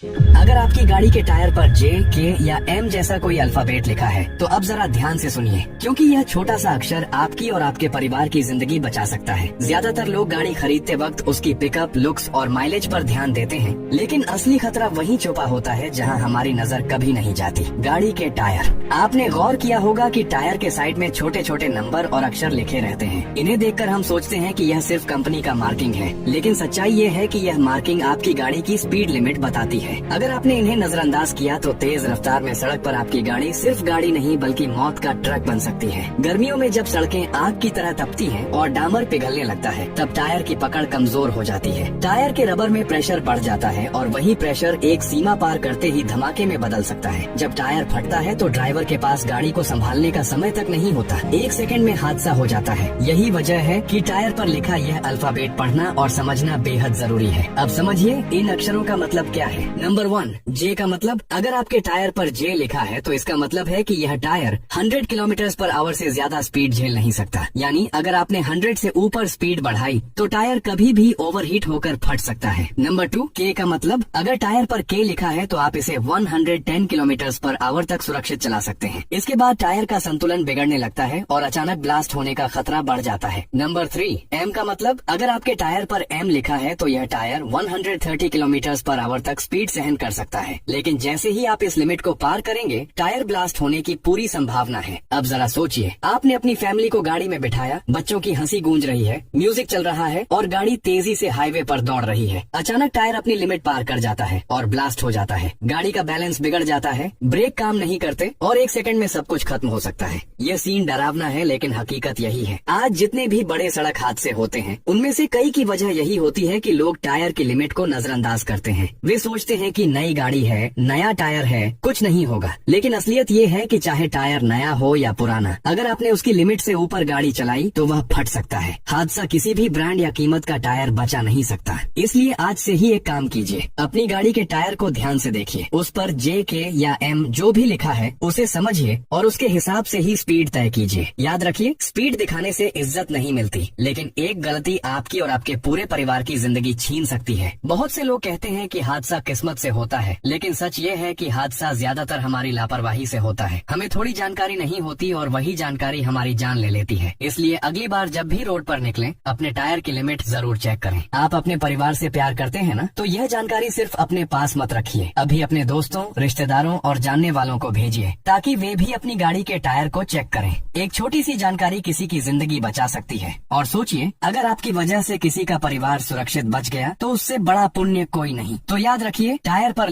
अगर आपकी गाड़ी के टायर पर जे, के या एम जैसा कोई अल्फाबेट लिखा है तो अब जरा ध्यान से सुनिए, क्योंकि यह छोटा सा अक्षर आपकी और आपके परिवार की जिंदगी बचा सकता है। ज्यादातर लोग गाड़ी खरीदते वक्त उसकी पिकअप, लुक्स और माइलेज पर ध्यान देते हैं, लेकिन असली खतरा वहीं छुपा होता है जहां हमारी नजर कभी नहीं जाती, गाड़ी के टायर। आपने गौर किया होगा कि टायर के साइड में छोटे छोटे नंबर और अक्षर लिखे रहते हैं। इन्हें देखकर हम सोचते हैं कि यह सिर्फ कंपनी का मार्किंग है, लेकिन सच्चाई ये है कि यह मार्किंग आपकी गाड़ी की स्पीड लिमिट बताती है। अगर आपने इन्हें नजरअंदाज किया तो तेज रफ्तार में सड़क पर आपकी गाड़ी सिर्फ गाड़ी नहीं बल्कि मौत का ट्रक बन सकती है। गर्मियों में जब सड़कें आग की तरह तपती हैं और डामर पिघलने लगता है, तब टायर की पकड़ कमजोर हो जाती है। टायर के रबर में प्रेशर बढ़ जाता है और वही प्रेशर एक सीमा पार करते ही धमाके में बदल सकता है। जब टायर फटता है तो ड्राइवर के पास गाड़ी को संभालने का समय तक नहीं होता, 1 सेकंड में हादसा हो जाता है। यही वजह है कि टायर पर लिखा यह अल्फाबेट पढ़ना और समझना बेहद जरूरी है। अब समझिए इन अक्षरों का मतलब क्या है। नंबर 1, जे का मतलब, अगर आपके टायर पर जे लिखा है तो इसका मतलब है कि यह टायर 100 किलोमीटर पर आवर से ज्यादा स्पीड झेल नहीं सकता। यानी अगर आपने 100 से ऊपर स्पीड बढ़ाई तो टायर कभी भी ओवरहीट होकर फट सकता है। नंबर 2, के का मतलब, अगर टायर पर के लिखा है तो आप इसे 110 किलोमीटर पर आवर तक सुरक्षित चला सकते हैं। इसके बाद टायर का संतुलन बिगड़ने लगता है और अचानक ब्लास्ट होने का खतरा बढ़ जाता है। नंबर 3, एम का मतलब, अगर आपके टायर पर एम लिखा है तो यह टायर 130 किलोमीटर पर आवर तक स्पीड सहन कर सकता है, लेकिन जैसे ही आप इस लिमिट को पार करेंगे टायर ब्लास्ट होने की पूरी संभावना है। अब जरा सोचिए, आपने अपनी फैमिली को गाड़ी में बिठाया, बच्चों की हंसी गूंज रही है, म्यूजिक चल रहा है और गाड़ी तेजी से हाईवे पर दौड़ रही है। अचानक टायर अपनी लिमिट पार कर जाता है और ब्लास्ट हो जाता है। गाड़ी का बैलेंस बिगड़ जाता है, ब्रेक काम नहीं करते और 1 सेकंड में सब कुछ खत्म हो सकता है। यह सीन डरावना है, लेकिन हकीकत यही है। आज जितने भी बड़े सड़क हादसे होते हैं उनमें से कई की वजह यही होती है कि लोग टायर की लिमिट को नजरअंदाज करते हैं। वे सोचते हैं कि नई गाड़ी है, नया टायर है, कुछ नहीं होगा, लेकिन असलियत ये है कि चाहे टायर नया हो या पुराना, अगर आपने उसकी लिमिट से ऊपर गाड़ी चलाई तो वह फट सकता है। हादसा किसी भी ब्रांड या कीमत का टायर बचा नहीं सकता। इसलिए आज से ही एक काम कीजिए, अपनी गाड़ी के टायर को ध्यान से देखिए, उस पर जे, के या एम जो भी लिखा है उसे समझिए और उसके हिसाब से ही स्पीड तय कीजिए। याद रखिए, स्पीड दिखाने से इज्जत नहीं मिलती, लेकिन एक गलती आपकी और आपके पूरे परिवार की जिंदगी छीन सकती है। बहुत से लोग कहते हैं कि हादसा किस्मत से होता है, लेकिन सच ये है कि हादसा ज्यादातर हमारी लापरवाही से होता है। हमें थोड़ी जानकारी नहीं होती और वही जानकारी हमारी जान ले लेती है। इसलिए अगली बार जब भी रोड पर निकलें, अपने टायर की लिमिट जरूर चेक करें। आप अपने परिवार से प्यार करते हैं ना, तो यह जानकारी सिर्फ अपने पास मत रखिए, अभी अपने दोस्तों, रिश्तेदारों और जानने वालों को भेजिए, ताकि वे भी अपनी गाड़ी के टायर को चेक करें। एक छोटी सी जानकारी किसी की जिंदगी बचा सकती है। और सोचिए, अगर आपकी वजह से किसी का परिवार सुरक्षित बच गया तो उससे बड़ा पुण्य कोई नहीं। तो याद रखिए, टायर पर